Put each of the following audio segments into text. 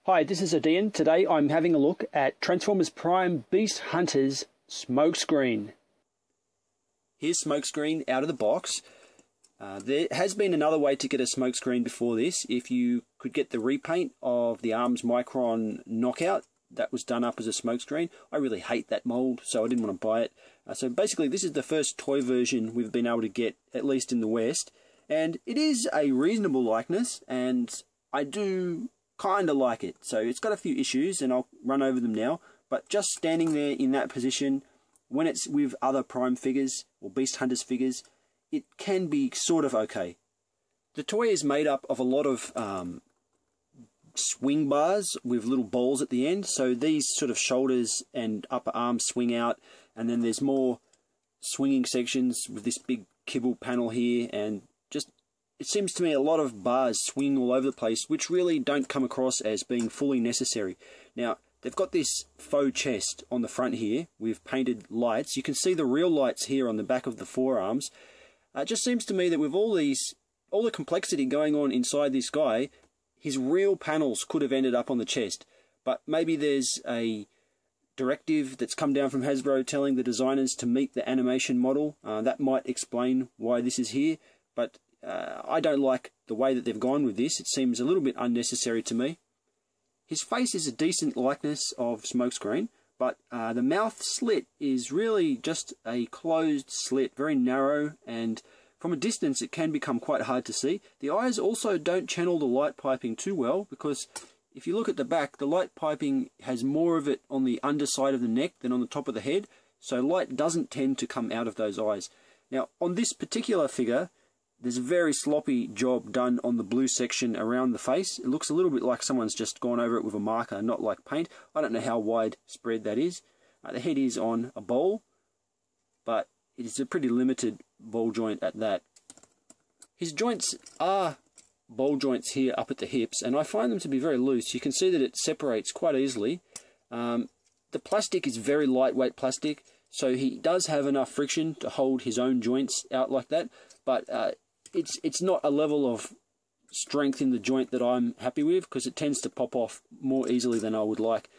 Hi, this is Odeean. Today I'm having a look at Transformers Prime Beast Hunter's Smokescreen. Here's Smokescreen out of the box. There has been another way to get a Smokescreen before this. If you could get the repaint of the ARMS Micron Knockout, that was done up as a Smokescreen. I really hate that mold, so I didn't want to buy it. So basically this is the first toy version we've been able to get, at least in the West. And it is a reasonable likeness, and I do kind of like it. So it's got a few issues, and I'll run over them now. But just standing there in that position, when it's with other Prime figures, or Beast Hunters figures, it can be sort of okay. The toy is made up of a lot of swing bars with little balls at the end. So these sort of shoulders and upper arms swing out, and then there's more swinging sections with this big kibble panel here, and just, it seems to me a lot of bars swing all over the place, which really don't come across as being fully necessary. Now, they've got this faux chest on the front here with painted lights. You can see the real lights here on the back of the forearms. It just seems to me that with all the complexity going on inside this guy, his real panels could have ended up on the chest. But maybe there's a directive that's come down from Hasbro telling the designers to meet the animation model. That might explain why this is here. But I don't like the way that they've gone with this. It seems a little bit unnecessary to me. His face is a decent likeness of Smokescreen, but the mouth slit is really just a closed slit, very narrow, and from a distance it can become quite hard to see. The eyes also don't channel the light piping too well, because if you look at the back, the light piping has more of it on the underside of the neck than on the top of the head, so light doesn't tend to come out of those eyes. Now, on this particular figure, there's a very sloppy job done on the blue section around the face. It looks a little bit like someone's just gone over it with a marker, not like paint. I don't know how widespread that is. The head is on a bowl, but it is a pretty limited ball joint at that. His joints are ball joints here up at the hips, and I find them to be very loose. You can see that it separates quite easily. The plastic is very lightweight plastic, so he does have enough friction to hold his own joints out like that, but it's not a level of strength in the joint that I'm happy with, because it tends to pop off more easily than I would like.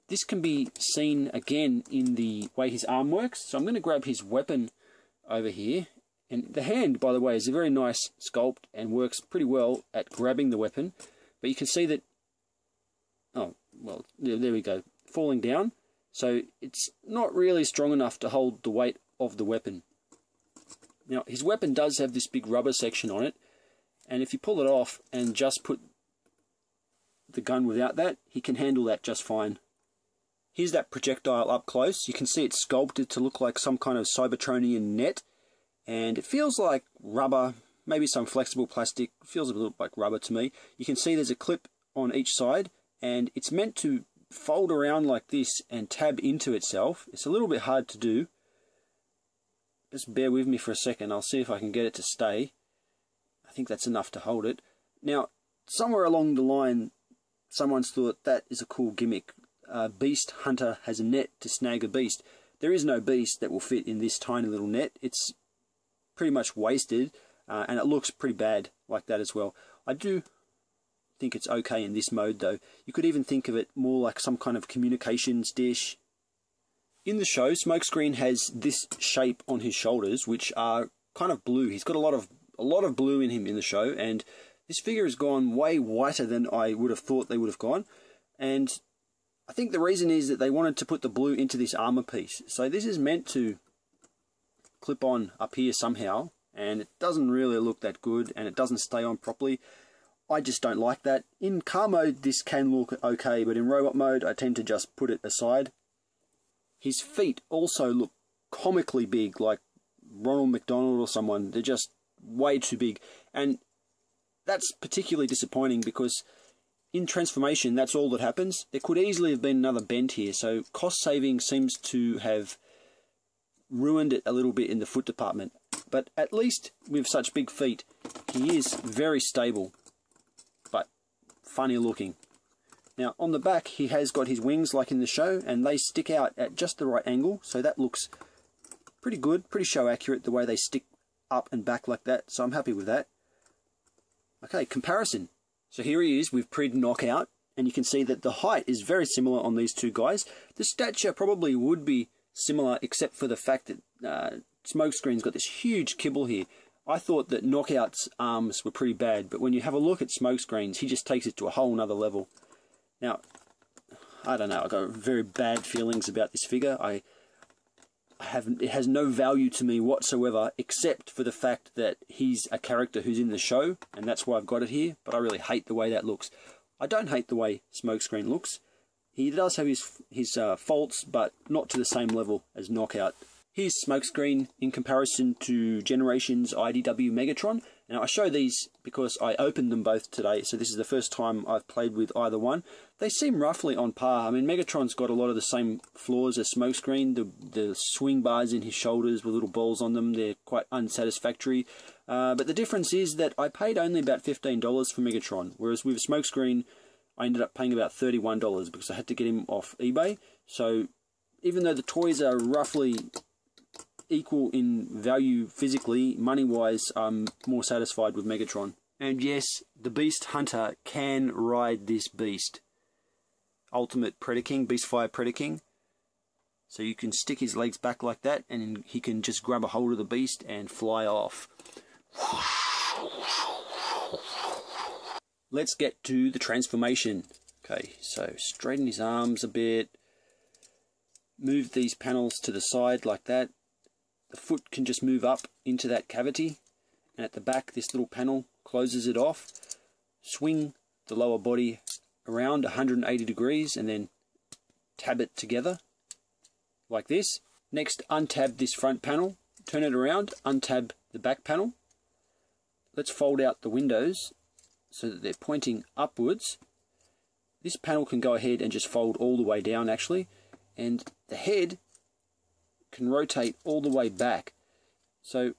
This can be seen again in the way his arm works. So I'm going to grab his weapon over here. And the hand, by the way, is a very nice sculpt and works pretty well at grabbing the weapon. But you can see that, oh, well, there we go, falling down. So it's not really strong enough to hold the weight of the weapon. Now, his weapon does have this big rubber section on it, and if you pull it off and just put the gun without that, he can handle that just fine. Here's that projectile up close. You can see it's sculpted to look like some kind of Cybertronian net, and it feels like rubber, maybe some flexible plastic. It feels a little like rubber to me. You can see there's a clip on each side, and it's meant to fold around like this and tab into itself. It's a little bit hard to do. Just bear with me for a second, I'll see if I can get it to stay. I think that's enough to hold it. Now, somewhere along the line, someone's thought that is a cool gimmick. Beast Hunter has a net to snag a beast. There is no beast that will fit in this tiny little net. It's pretty much wasted, and it looks pretty bad like that as well. I do think it's okay in this mode though. You could even think of it more like some kind of communications dish. In the show, Smokescreen has this shape on his shoulders, which are kind of blue. He's got a lot of blue in him in the show, and this figure has gone way whiter than I would have thought they would have gone. And I think the reason is that they wanted to put the blue into this armor piece. So this is meant to clip on up here somehow, and it doesn't really look that good, and it doesn't stay on properly. I just don't like that. In car mode, this can look okay, but in robot mode, I tend to just put it aside. His feet also look comically big, like Ronald McDonald or someone. They're just way too big. And that's particularly disappointing, because in transformation, that's all that happens. There could easily have been another bend here, so cost saving seems to have ruined it a little bit in the foot department. But at least with such big feet, he is very stable, but funny looking. Now, on the back, he has got his wings like in the show, and they stick out at just the right angle, so that looks pretty good, pretty show accurate, the way they stick up and back like that, so I'm happy with that. Okay, comparison. So here he is with Prid Knockout, and you can see that the height is very similar on these two guys. The stature probably would be similar, except for the fact that Smokescreen's got this huge kibble here. I thought that Knockout's arms were pretty bad, but when you have a look at Smokescreen's, he just takes it to a whole nother level. Now, I don't know, I've got very bad feelings about this figure. It has no value to me whatsoever, except for the fact that he's a character who's in the show, and that's why I've got it here, but I really hate the way that looks. I don't hate the way Smokescreen looks. He does have his faults, but not to the same level as Knockout. Here's Smokescreen in comparison to Generations IDW Megatron. Now I show these because I opened them both today, so this is the first time I've played with either one. They seem roughly on par. I mean, Megatron's got a lot of the same flaws as Smokescreen. The swing bars in his shoulders with little balls on them, they're quite unsatisfactory. But the difference is that I paid only about $15 for Megatron, whereas with Smokescreen I ended up paying about $31 because I had to get him off eBay. So even though the toys are roughly equal in value physically, money-wise, I'm more satisfied with Megatron. And yes, the Beast Hunter can ride this beast. Ultimate Predaking, Beastfire Predaking. So you can stick his legs back like that, and he can just grab a hold of the beast and fly off. Let's get to the transformation. Okay, so straighten his arms a bit. Move these panels to the side like that. The foot can just move up into that cavity, and at the back this little panel closes it off. Swing the lower body around 180 degrees and then tab it together like this. Next, untab this front panel, turn it around, untab the back panel. Let's fold out the windows so that they're pointing upwards. This panel can go ahead and just fold all the way down actually, and the head can rotate all the way back. So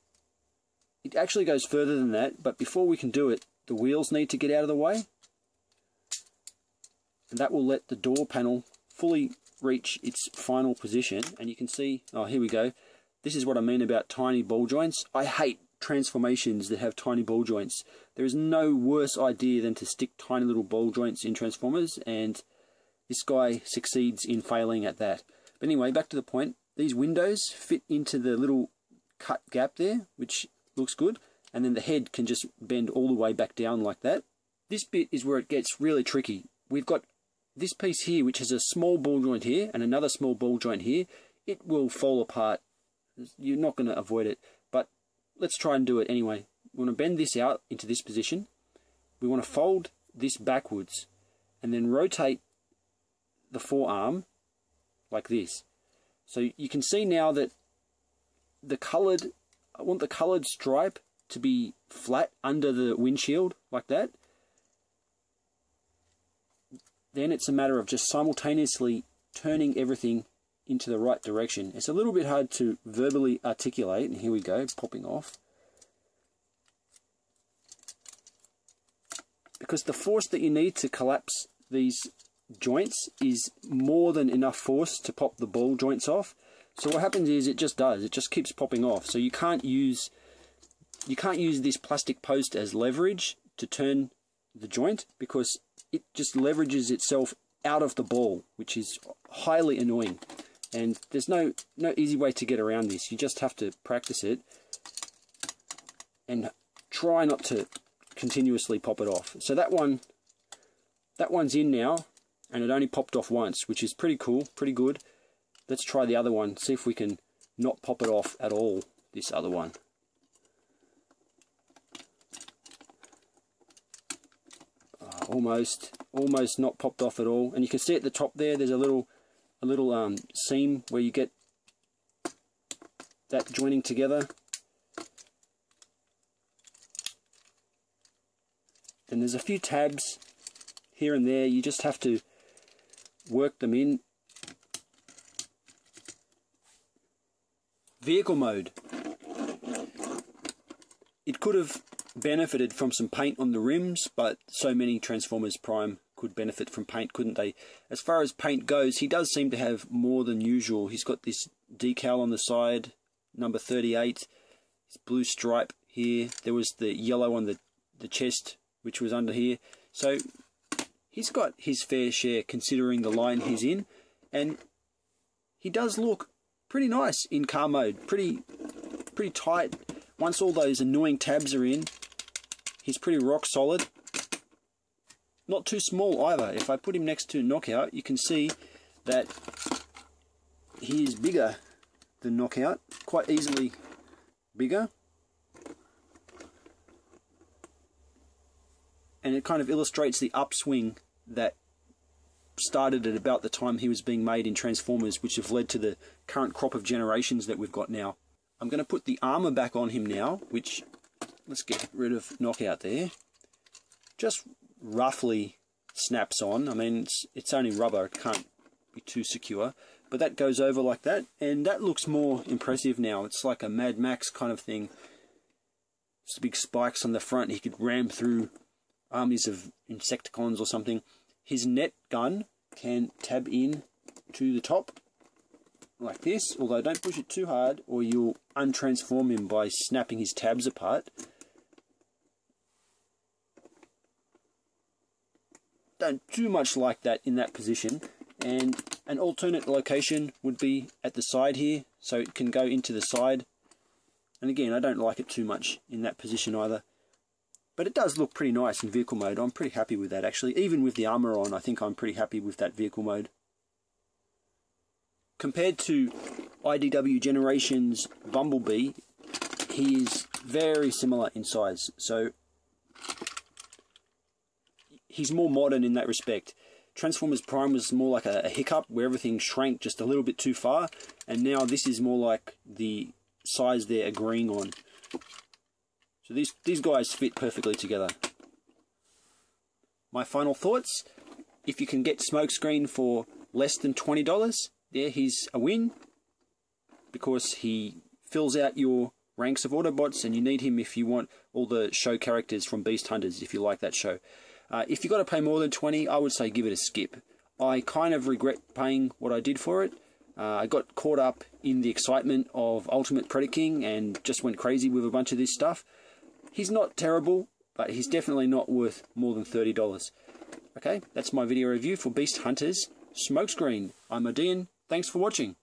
it actually goes further than that, but before we can do it, the wheels need to get out of the way, and that will let the door panel fully reach its final position. And you can see, oh, here we go. This is what I mean about tiny ball joints. I hate transformations that have tiny ball joints. There is no worse idea than to stick tiny little ball joints in Transformers, and this guy succeeds in failing at that. But anyway, back to the point. These windows fit into the little cut gap there, which looks good, and then the head can just bend all the way back down like that. This bit is where it gets really tricky. We've got this piece here which has a small ball joint here and another small ball joint here. It will fall apart. You're not going to avoid it, but let's try and do it anyway. We want to bend this out into this position. We want to fold this backwards and then rotate the forearm like this. So you can see now that I want the coloured stripe to be flat under the windshield like that. Then it's a matter of just simultaneously turning everything into the right direction. It's a little bit hard to verbally articulate, and here we go, popping off. Because the force that you need to collapse these joints is more than enough force to pop the ball joints off. So what happens is it just keeps popping off. So you can't use this plastic post as leverage to turn the joint, because it just leverages itself out of the ball, which is highly annoying. And there's no easy way to get around this. You just have to practice it and try not to continuously pop it off. So that one's in now, and it only popped off once, which is pretty cool, pretty good. Let's try the other one, see if we can not pop it off at all, this other one. Almost not popped off at all. And you can see at the top there, there's a little seam where you get that joining together. And there's a few tabs here and there. You just have to work them in. Vehicle mode. It could have benefited from some paint on the rims, but so many Transformers Prime could benefit from paint, couldn't they? As far as paint goes, he does seem to have more than usual. He's got this decal on the side, number 38, his blue stripe here. There was the yellow on the chest, which was under here. So he's got his fair share considering the line he's in, and he does look pretty nice in car mode, pretty tight. Once all those annoying tabs are in, he's pretty rock solid. Not too small either. If I put him next to Knockout, you can see that he is bigger than Knockout, quite easily bigger. And it kind of illustrates the upswing that started at about the time he was being made in Transformers, which have led to the current crop of generations that we've got now. I'm going to put the armor back on him now, which, let's get rid of Knockout there. Just roughly snaps on. I mean, it's only rubber, it can't be too secure. But that goes over like that, and that looks more impressive now. It's like a Mad Max kind of thing. Just big spikes on the front. He could ram through armies of Insecticons or something. His net gun can tab in to the top like this, although don't push it too hard or you'll untransform him by snapping his tabs apart. Don't too much like that in that position. And an alternate location would be at the side here, so it can go into the side. And again, I don't like it too much in that position either. But it does look pretty nice in vehicle mode. I'm pretty happy with that actually. Even with the armor on, I think I'm pretty happy with that vehicle mode. Compared to IDW Generations Bumblebee, he is very similar in size. So he's more modern in that respect. Transformers Prime was more like a hiccup where everything shrank just a little bit too far. And now this is more like the size they're agreeing on. So these guys fit perfectly together. My final thoughts, if you can get Smokescreen for less than $20, yeah, he's a win. Because he fills out your ranks of Autobots, and you need him if you want all the show characters from Beast Hunters, if you like that show. If you've got to pay more than $20, I would say give it a skip. I kind of regret paying what I did for it. I got caught up in the excitement of Ultimate Predaking and just went crazy with a bunch of this stuff. He's not terrible, but he's definitely not worth more than $30. Okay, that's my video review for Beast Hunters Smokescreen. I'm odeean. Thanks for watching.